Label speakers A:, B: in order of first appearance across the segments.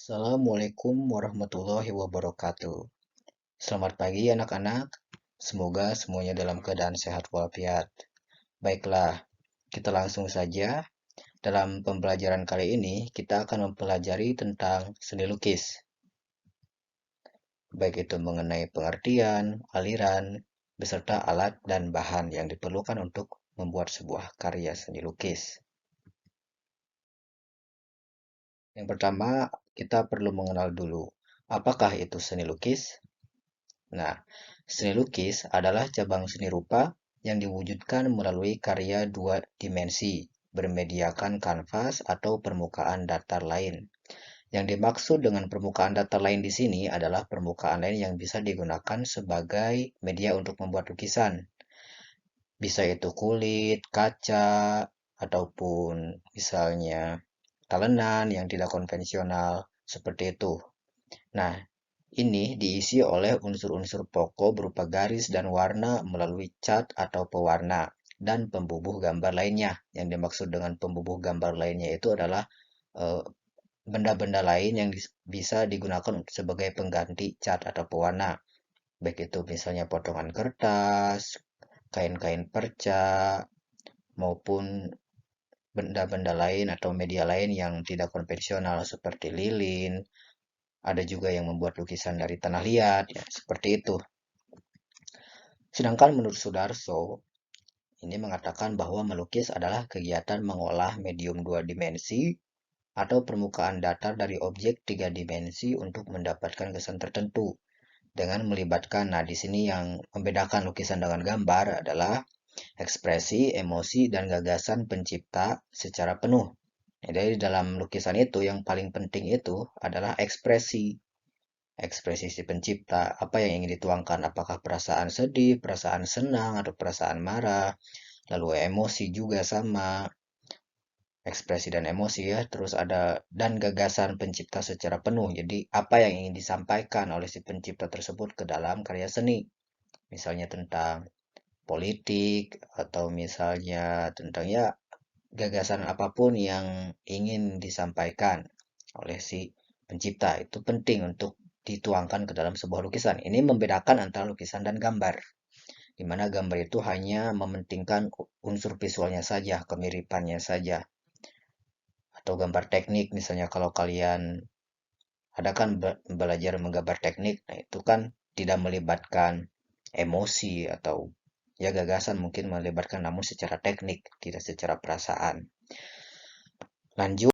A: Assalamualaikum warahmatullahi wabarakatuh. Selamat pagi anak-anak. Semoga semuanya dalam keadaan sehat walafiat. Baiklah, kita langsung saja. Dalam pembelajaran kali ini, kita akan mempelajari tentang seni lukis. Baik itu mengenai pengertian, aliran, beserta alat dan bahan yang diperlukan untuk membuat sebuah karya seni lukis. Yang pertama, kita perlu mengenal dulu, apakah itu seni lukis? Nah, seni lukis adalah cabang seni rupa yang diwujudkan melalui karya dua dimensi, bermediakan kanvas atau permukaan datar lain. Yang dimaksud dengan permukaan datar lain di sini adalah permukaan lain yang bisa digunakan sebagai media untuk membuat lukisan. Bisa itu kulit, kaca, ataupun misalnya talenan yang tidak konvensional, seperti itu. Nah, ini diisi oleh unsur-unsur pokok berupa garis dan warna melalui cat atau pewarna dan pembubuh gambar lainnya. Yang dimaksud dengan pembubuh gambar lainnya itu adalah eh, benda-benda lain yang bisa digunakan sebagai pengganti cat atau pewarna. Baik itu misalnya potongan kertas, kain-kain perca, maupun benda-benda lain atau media lain yang tidak konvensional seperti lilin. Ada juga yang membuat lukisan dari tanah liat, ya, seperti itu. Sedangkan menurut Sudarso, ini mengatakan bahwa melukis adalah kegiatan mengolah medium dua dimensi atau permukaan datar dari objek tiga dimensi untuk mendapatkan kesan tertentu dengan melibatkan, nah di sini yang membedakan lukisan dengan gambar adalah ekspresi, emosi, dan gagasan pencipta secara penuh. Jadi dalam lukisan itu yang paling penting itu adalah ekspresi. Ekspresi si pencipta, apa yang ingin dituangkan, apakah perasaan sedih, perasaan senang, atau perasaan marah, lalu emosi juga sama, ekspresi dan emosi ya, terus ada dan gagasan pencipta secara penuh, jadi apa yang ingin disampaikan oleh si pencipta tersebut ke dalam karya seni, misalnya tentang politik, atau misalnya tentang ya gagasan apapun yang ingin disampaikan oleh si pencipta itu penting untuk dituangkan ke dalam sebuah lukisan. Ini membedakan antara lukisan dan gambar, di mana gambar itu hanya mementingkan unsur visualnya saja, kemiripannya saja, atau gambar teknik. Misalnya kalau kalian ada kan belajar menggambar teknik, nah itu kan tidak melibatkan emosi atau ya gagasan mungkin melibatkan namun secara teknik, tidak secara perasaan. Lanjut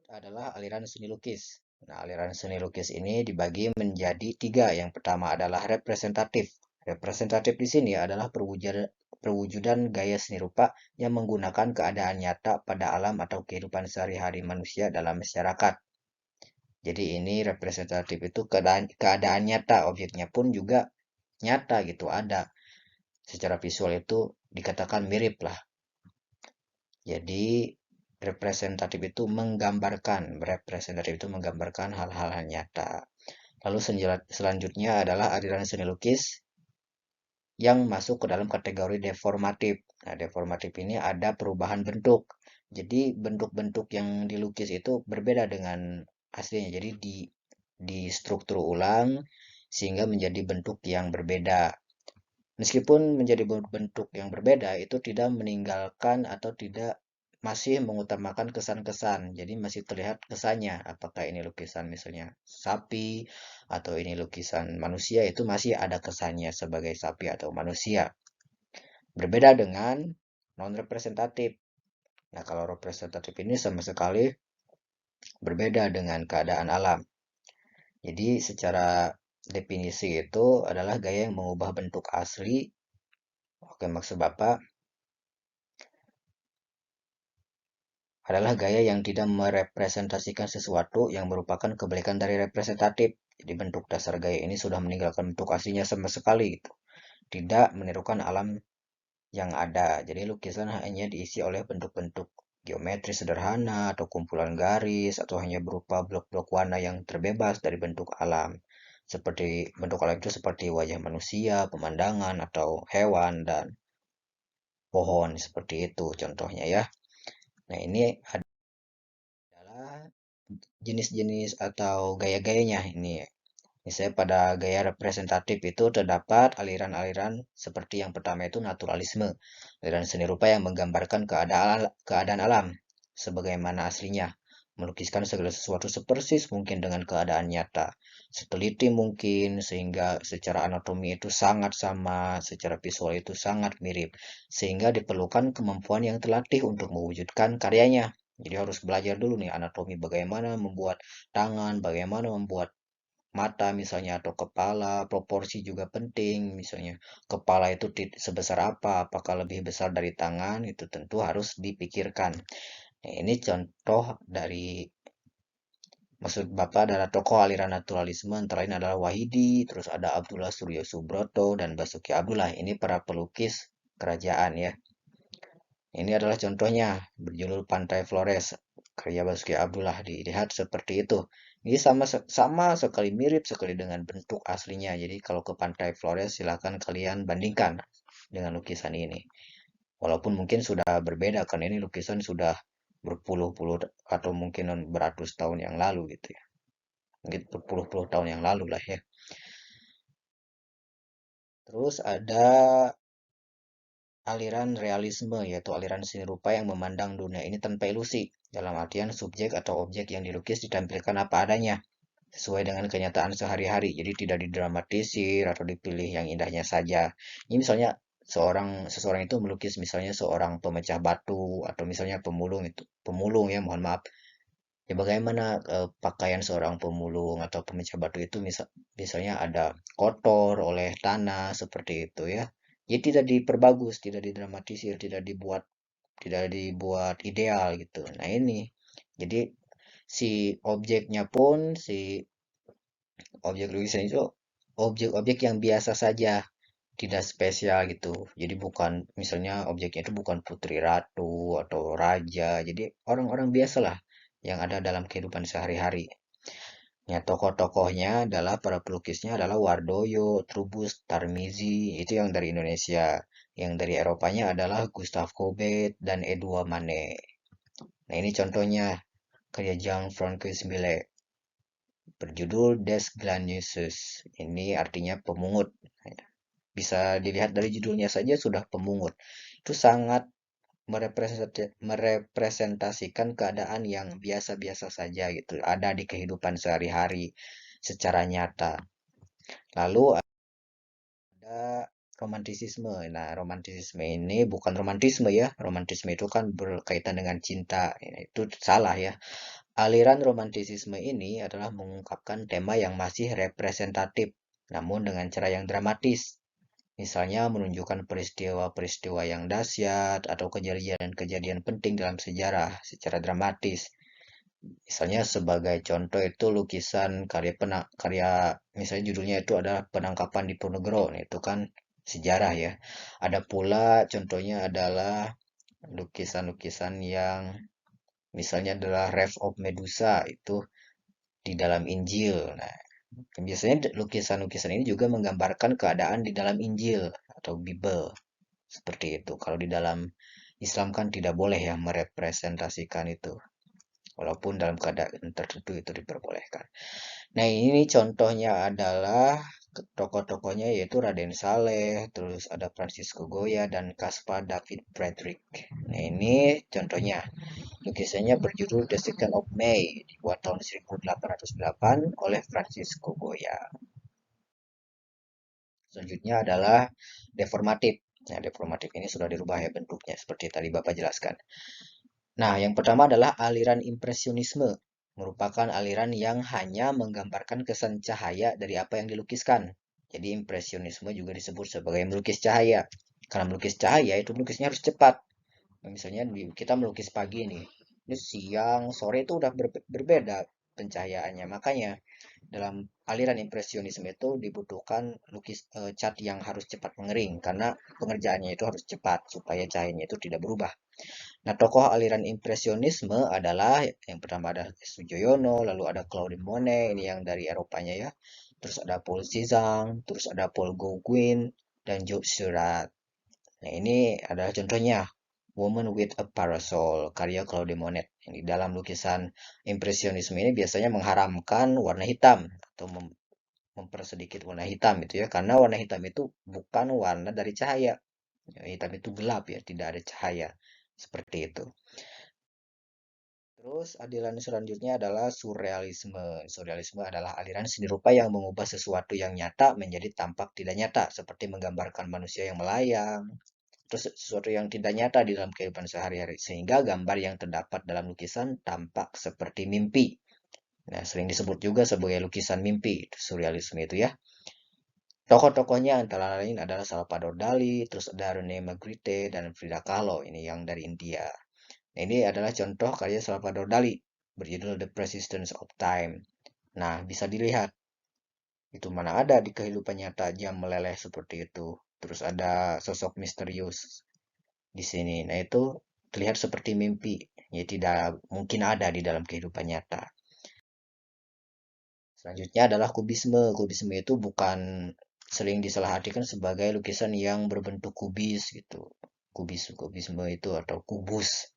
A: adalah aliran seni lukis. Nah, aliran seni lukis ini dibagi menjadi tiga. Yang pertama adalah representatif. Representatif di sini adalah perwujudan gaya seni rupa yang menggunakan keadaan nyata pada alam atau kehidupan sehari-hari manusia dalam masyarakat. Jadi ini representatif itu keadaan nyata, objeknya pun juga nyata gitu, ada. Secara visual itu dikatakan mirip lah. Jadi representatif itu menggambarkan hal-hal nyata. Lalu selanjutnya adalah aliran seni lukis yang masuk ke dalam kategori deformatif. Nah, deformatif ini ada perubahan bentuk. Jadi bentuk-bentuk yang dilukis itu berbeda dengan aslinya. Jadi di struktur ulang sehingga menjadi bentuk yang berbeda. Meskipun menjadi bentuk yang berbeda, itu tidak meninggalkan atau tidak masih mengutamakan kesan-kesan. Jadi masih terlihat kesannya. Apakah ini lukisan misalnya sapi atau ini lukisan manusia, itu masih ada kesannya sebagai sapi atau manusia. Berbeda dengan non-representatif. Nah, kalau representatif ini sama sekali berbeda dengan keadaan alam. Jadi secara definisi itu adalah gaya yang mengubah bentuk asli. Oke, maksud Bapak adalah gaya yang tidak merepresentasikan sesuatu yang merupakan kebalikan dari representatif. Jadi bentuk dasar gaya ini sudah meninggalkan bentuk aslinya sama sekali gitu. Tidak menirukan alam yang ada. Jadi lukisan hanya diisi oleh bentuk-bentuk geometri sederhana atau kumpulan garis atau hanya berupa blok-blok warna yang terbebas dari bentuk alam. Seperti bentuk alam itu seperti wajah manusia, pemandangan atau hewan dan pohon seperti itu contohnya ya. Nah, ini adalah jenis-jenis atau gaya-gayanya ini. Misalnya pada gaya representatif itu terdapat aliran-aliran seperti yang pertama itu naturalisme, aliran seni rupa yang menggambarkan keadaan alam sebagaimana aslinya, melukiskan segala sesuatu sepersis mungkin dengan keadaan nyata, seteliti mungkin sehingga secara anatomi itu sangat sama, secara visual itu sangat mirip, sehingga diperlukan kemampuan yang terlatih untuk mewujudkan karyanya. Jadi harus belajar dulu nih anatomi bagaimana membuat tangan, bagaimana membuat mata misalnya atau kepala, proporsi juga penting. Misalnya kepala itu sebesar apa, apakah lebih besar dari tangan, itu tentu harus dipikirkan. Nah, ini contoh dari maksud Bapak adalah tokoh aliran naturalisme antara lain adalah Wahidi, terus ada Abdullah Suryo Subroto dan Basuki Abdullah. Ini para pelukis kerajaan ya. Ini adalah contohnya berjudul Pantai Flores karya Basuki Abdullah, dilihat seperti itu. Ini sama sekali mirip sekali dengan bentuk aslinya. Jadi kalau ke Pantai Flores silahkan kalian bandingkan dengan lukisan ini. Walaupun mungkin sudah berbeda karena ini lukisan sudah berpuluh-puluh atau mungkin beratus tahun yang lalu gitu ya. Mungkin berpuluh-puluh tahun yang lalu lah ya. Terus ada aliran realisme, yaitu aliran seni rupa yang memandang dunia ini tanpa ilusi, dalam artian subjek atau objek yang dilukis ditampilkan apa adanya, sesuai dengan kenyataan sehari-hari, jadi tidak didramatisir atau dipilih yang indahnya saja. Ini misalnya seseorang itu melukis misalnya seorang pemecah batu atau misalnya pemulung ya, mohon maaf. Ya bagaimana pakaian seorang pemulung atau pemecah batu itu misalnya ada kotor oleh tanah seperti itu ya. Jadi tidak diperbagus, tidak didramatisir, tidak dibuat ideal gitu. Nah ini, jadi si objeknya pun si objek lukisan itu objek-objek yang biasa saja, tidak spesial gitu. Jadi bukan misalnya objeknya itu bukan putri ratu atau raja. Jadi orang-orang biasalah yang ada dalam kehidupan sehari-hari. Ya, tokoh-tokohnya adalah para pelukisnya adalah Wardoyo, Trubus, Tarmizi, itu yang dari Indonesia. Yang dari Eropanya adalah Gustave Courbet dan Edouard Manet. Nah, ini contohnya karya Jean-Francois Millet berjudul Des Glanuses. Ini artinya pemungut. Bisa dilihat dari judulnya saja sudah pemungut. Itu sangat merepresentasikan keadaan yang biasa-biasa saja gitu, ada di kehidupan sehari-hari secara nyata. Lalu ada romantisisme. Nah, romantisisme ini bukan romantisme ya. Romantisme itu kan berkaitan dengan cinta. Ya, itu salah ya. Aliran romantisisme ini adalah mengungkapkan tema yang masih representatif, namun dengan cara yang dramatis. Misalnya menunjukkan peristiwa-peristiwa yang dahsyat atau kejadian-kejadian penting dalam sejarah secara dramatis. Misalnya sebagai contoh itu lukisan karya misalnya judulnya itu adalah Penangkapan Diponegoro. Nah, itu kan sejarah ya. Ada pula contohnya adalah lukisan-lukisan yang misalnya adalah Rev of Medusa itu di dalam Injil. Nah, biasanya lukisan-lukisan ini juga menggambarkan keadaan di dalam Injil atau Bible. Seperti itu. Kalau di dalam Islam kan tidak boleh ya merepresentasikan itu. Walaupun dalam keadaan tertentu itu diperbolehkan. Nah, ini contohnya adalah tokoh-tokohnya yaitu Raden Saleh, terus ada Francisco Goya dan Caspar David Friedrich. Nah, ini contohnya. Lukisannya berjudul The Second of May, dibuat tahun 1808 oleh Francisco Goya. Selanjutnya adalah deformatif. Nah, deformatif ini sudah dirubah ya bentuknya seperti tadi Bapak jelaskan. Nah, yang pertama adalah aliran impresionisme, merupakan aliran yang hanya menggambarkan kesan cahaya dari apa yang dilukiskan. Jadi impresionisme juga disebut sebagai melukis cahaya. Karena melukis cahaya itu melukisnya harus cepat. Misalnya kita melukis pagi nih, ini siang, sore itu udah berbeda pencahayaannya. Makanya dalam aliran impresionisme itu dibutuhkan cat yang harus cepat mengering karena pengerjaannya itu harus cepat supaya cahayanya itu tidak berubah. Nah, tokoh aliran impresionisme adalah yang pertama ada Sujoyono, lalu ada Claude Monet, ini yang dari Eropanya ya. Terus ada Paul Cézanne, terus ada Paul Gauguin, dan Jules Seurat. Nah, ini adalah contohnya. Woman with a Parasol, karya Claude Monet. Di dalam lukisan impresionisme ini biasanya mengharamkan warna hitam atau mempersedikit warna hitam itu ya, karena warna hitam itu bukan warna dari cahaya. Hitam itu gelap ya, tidak ada cahaya. Seperti itu. Terus aliran selanjutnya adalah surrealisme. Surrealisme adalah aliran seni rupa yang mengubah sesuatu yang nyata menjadi tampak tidak nyata, seperti menggambarkan manusia yang melayang, terus sesuatu yang tidak nyata di dalam kehidupan sehari-hari, sehingga gambar yang terdapat dalam lukisan tampak seperti mimpi. Nah, sering disebut juga sebagai lukisan mimpi, surrealisme itu ya. Tokoh-tokohnya antara lain adalah Salvador Dali, terus ada Rene Magritte, dan Frida Kahlo, ini yang dari India. Nah, ini adalah contoh karya Salvador Dali, berjudul The Persistence of Time. Nah, bisa dilihat, itu mana ada di kehidupan nyata jam meleleh seperti itu. Terus ada sosok misterius di sini. Nah, itu terlihat seperti mimpi. Ya, tidak mungkin ada di dalam kehidupan nyata. Selanjutnya adalah kubisme. Kubisme itu bukan sering disalahartikan sebagai lukisan yang berbentuk kubis gitu. Kubisme itu atau kubus.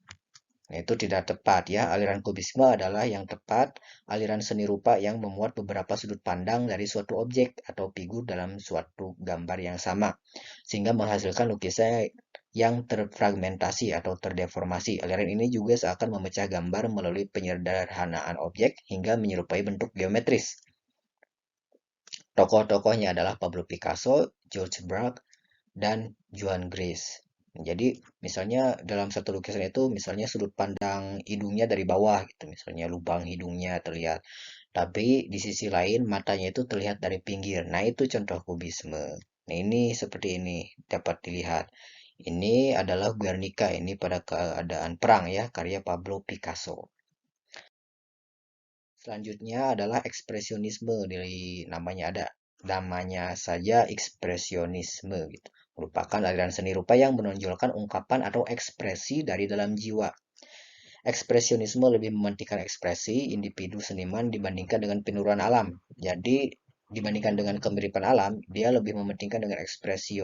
A: Nah, itu tidak tepat ya. Aliran kubisme adalah yang tepat, aliran seni rupa yang memuat beberapa sudut pandang dari suatu objek atau figur dalam suatu gambar yang sama, sehingga menghasilkan lukisan yang terfragmentasi atau terdeformasi. Aliran ini juga seakan memecah gambar melalui penyederhanaan objek hingga menyerupai bentuk geometris. Tokoh-tokohnya adalah Pablo Picasso, George Braque, dan Joan Gris. Jadi misalnya dalam satu lukisan itu misalnya sudut pandang hidungnya dari bawah gitu, misalnya lubang hidungnya terlihat. Tapi di sisi lain matanya itu terlihat dari pinggir. Nah, itu contoh kubisme. Nah, ini seperti ini dapat dilihat. Ini adalah Guernica, ini pada keadaan perang ya, karya Pablo Picasso. Selanjutnya adalah ekspresionisme, dari namanya saja ekspresionisme gitu. Merupakan aliran seni rupa yang menonjolkan ungkapan atau ekspresi dari dalam jiwa. Ekspresionisme lebih mementingkan ekspresi individu seniman dibandingkan dengan peniruan alam. Jadi dibandingkan dengan kemiripan alam, dia lebih mementingkan dengan ekspresi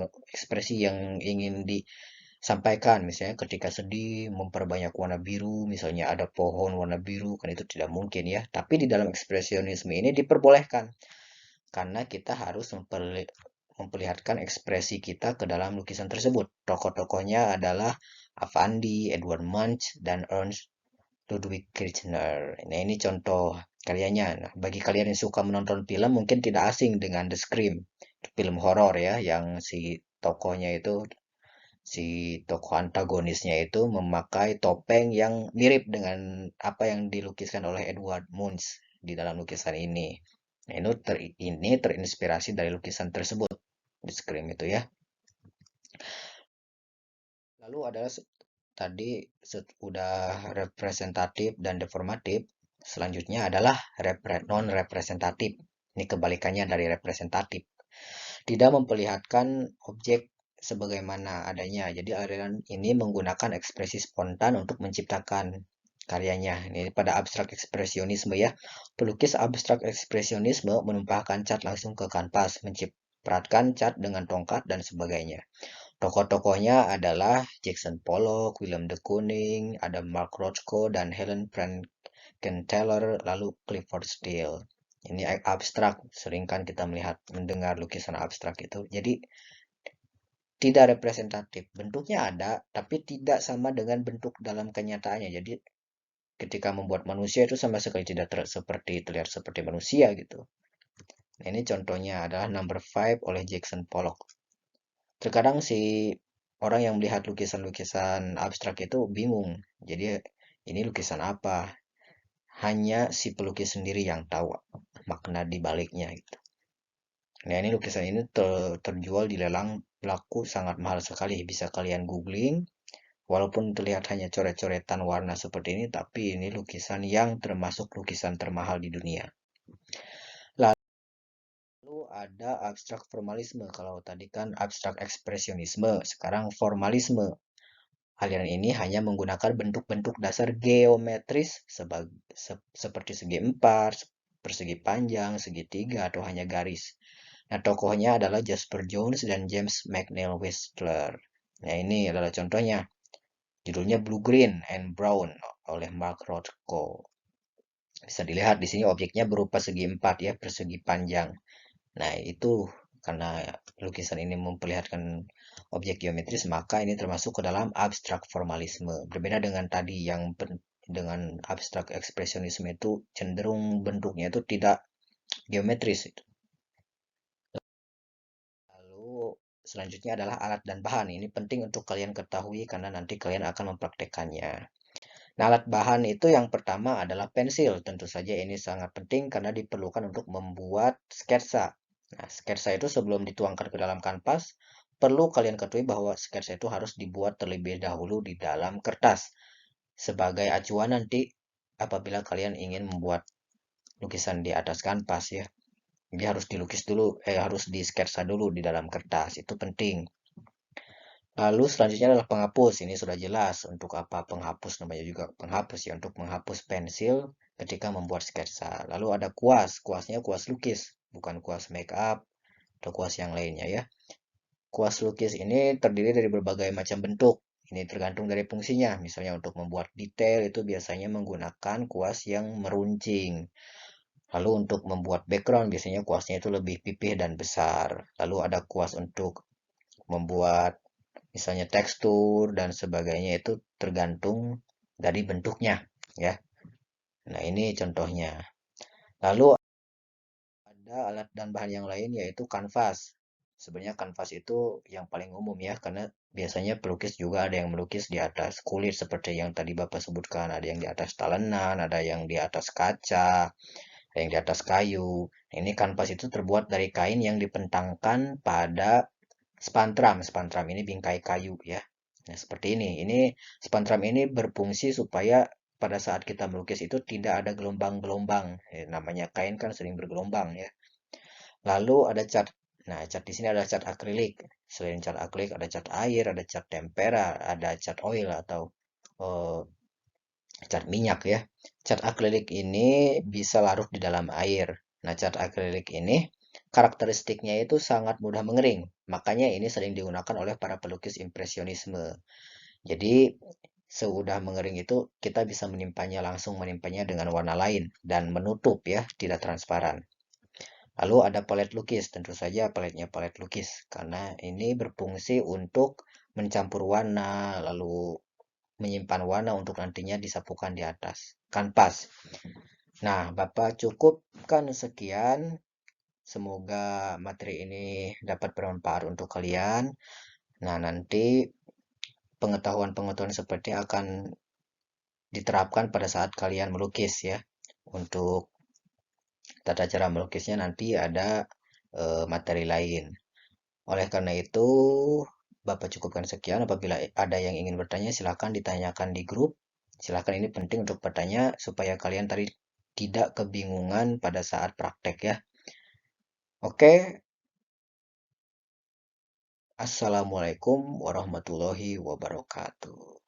A: yang ingin sampaikan. Misalnya ketika sedih memperbanyak warna biru, misalnya ada pohon warna biru, kan itu tidak mungkin ya. Tapi di dalam ekspresionisme ini diperbolehkan karena kita harus memperlihatkan ekspresi kita ke dalam lukisan tersebut. Tokoh-tokohnya adalah Avandi, Edward Munch, dan Ernst Ludwig Kirchner. Nah, ini contoh karyanya. Nah, bagi kalian yang suka menonton film mungkin tidak asing dengan The Scream, film horor ya, yang tokohnya itu si tokoh antagonisnya itu memakai topeng yang mirip dengan apa yang dilukiskan oleh Edward Munch di dalam lukisan ini. Nah, ini terinspirasi dari lukisan tersebut di Scream itu ya. Lalu adalah tadi udah representatif dan deformatif. Selanjutnya adalah non-representatif. Ini kebalikannya dari representatif. Tidak memperlihatkan objek sebagaimana adanya. Jadi aliran ini menggunakan ekspresi spontan untuk menciptakan karyanya. Ini pada abstrak ekspresionisme ya. Pelukis abstrak ekspresionisme menumpahkan cat langsung ke kanvas, mencipratkan cat dengan tongkat dan sebagainya. Tokoh-tokohnya adalah Jackson Pollock, Willem de Kooning, ada Mark Rothko, dan Helen Frankenthaler, lalu Clifford Steele. Ini abstrak, sering kan kita mendengar lukisan abstrak itu. Jadi tidak representatif. Bentuknya ada, tapi tidak sama dengan bentuk dalam kenyataannya. Jadi ketika membuat manusia itu sama sekali tidak terlihat seperti manusia gitu. Nah, ini contohnya adalah Number 5 oleh Jackson Pollock. Terkadang si orang yang melihat lukisan-lukisan abstrak itu bingung. Jadi ini lukisan apa? Hanya si pelukis sendiri yang tahu makna di baliknya gitu. Nah, ini lukisan ini terjual di lelang laku sangat mahal sekali. Bisa kalian googling. Walaupun terlihat hanya coret-coretan warna seperti ini, tapi ini lukisan yang termasuk lukisan termahal di dunia. Lalu ada abstrak formalisme. Kalau tadi kan abstrak ekspresionisme, sekarang formalisme. Aliran ini hanya menggunakan bentuk-bentuk dasar geometris seperti segi empat, persegi panjang, segitiga, atau hanya garis. Nah, tokohnya adalah Jasper Jones dan James McNeill Whistler. Nah, ini adalah contohnya. Judulnya Blue, Green, and Brown oleh Mark Rothko. Bisa dilihat di sini objeknya berupa segi empat ya, persegi panjang. Nah, itu karena lukisan ini memperlihatkan objek geometris, maka ini termasuk ke dalam abstrak formalisme. Berbeda dengan tadi yang dengan abstrak ekspresionisme itu cenderung bentuknya itu tidak geometris. Lalu selanjutnya adalah alat dan bahan. Ini penting untuk kalian ketahui karena nanti kalian akan mempraktekannya. Nah, alat bahan itu yang pertama adalah pensil. Tentu saja ini sangat penting karena diperlukan untuk membuat sketsa. Nah, sketsa itu sebelum dituangkan ke dalam kanvas, perlu kalian ketahui bahwa sketsa itu harus dibuat terlebih dahulu di dalam kertas. Sebagai acuan nanti apabila kalian ingin membuat lukisan di atas kanvas ya. Jadi harus dilukis dulu, harus di sketsa dulu di dalam kertas. Itu penting. Lalu selanjutnya adalah penghapus. Ini sudah jelas untuk apa penghapus, namanya juga penghapus ya, untuk menghapus pensil ketika membuat sketsa. Lalu ada kuas. Kuasnya kuas lukis, bukan kuas make up atau kuas yang lainnya ya. Kuas lukis ini terdiri dari berbagai macam bentuk. Ini tergantung dari fungsinya. Misalnya untuk membuat detail itu biasanya menggunakan kuas yang meruncing. Lalu untuk membuat background biasanya kuasnya itu lebih pipih dan besar. Lalu ada kuas untuk membuat misalnya tekstur dan sebagainya, itu tergantung dari bentuknya ya. Nah, ini contohnya. Lalu ada alat dan bahan yang lain yaitu kanvas. Sebenarnya kanvas itu yang paling umum ya, karena biasanya pelukis juga ada yang melukis di atas kulit seperti yang tadi Bapak sebutkan, ada yang di atas talenan, ada yang di atas kaca, ada yang di atas kayu. Nah, ini kanvas itu terbuat dari kain yang dipentangkan pada spantram. Spantram ini bingkai kayu ya. Nah, seperti ini. Ini spantram ini berfungsi supaya pada saat kita melukis itu tidak ada gelombang-gelombang. Namanya kain kan sering bergelombang ya. Lalu ada cat. Nah, cat di sini ada cat akrilik. Selain cat akrilik ada cat air, ada cat tempera, ada cat oil atau eh, cat minyak ya. Cat akrilik ini bisa larut di dalam air. Nah, cat akrilik ini karakteristiknya itu sangat mudah mengering. Makanya ini sering digunakan oleh para pelukis impresionisme. Jadi, seudah mengering itu kita bisa menimpanya dengan warna lain dan menutup ya, tidak transparan. Lalu ada palet lukis, tentu saja paletnya palet lukis karena ini berfungsi untuk mencampur warna, lalu menyimpan warna untuk nantinya disapukan di atas kanvas. Nah, Bapak cukupkan sekian. Semoga materi ini dapat bermanfaat untuk kalian. Nah, nanti pengetahuan-pengetahuan seperti akan diterapkan pada saat kalian melukis ya. Untuk tata cara melukisnya nanti ada materi lain. Oleh karena itu, Bapak cukupkan sekian. Apabila ada yang ingin bertanya, silakan ditanyakan di grup. Silakan, ini penting untuk bertanya supaya kalian tadi tidak kebingungan pada saat praktek ya. Oke, Assalamualaikum warahmatullahi wabarakatuh.